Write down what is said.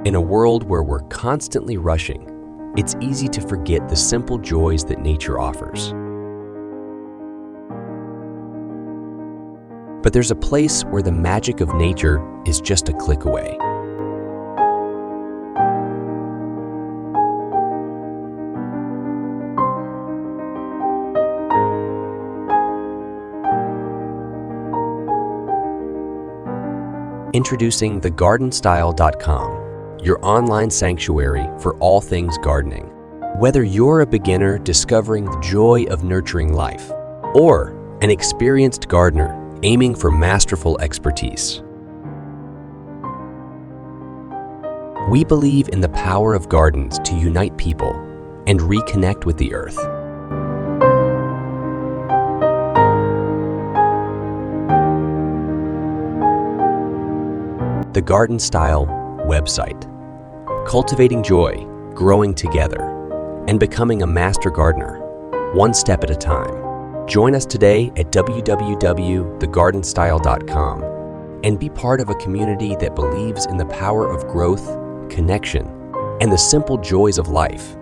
In a world where we're constantly rushing, it's easy to forget the simple joys that nature offers. But there's a place where the magic of nature is just a click away. Introducing thegardenstyle.com, your online sanctuary for all things gardening. Whether you're a beginner discovering the joy of nurturing life, or an experienced gardener aiming for masterful expertise, we believe in the power of gardens to unite people and reconnect with the earth. The Garden Style website. Cultivating joy, growing together, and becoming a master gardener, one step at a time. Join us today at www.thegardenstyle.com and be part of a community that believes in the power of growth, connection, and the simple joys of life.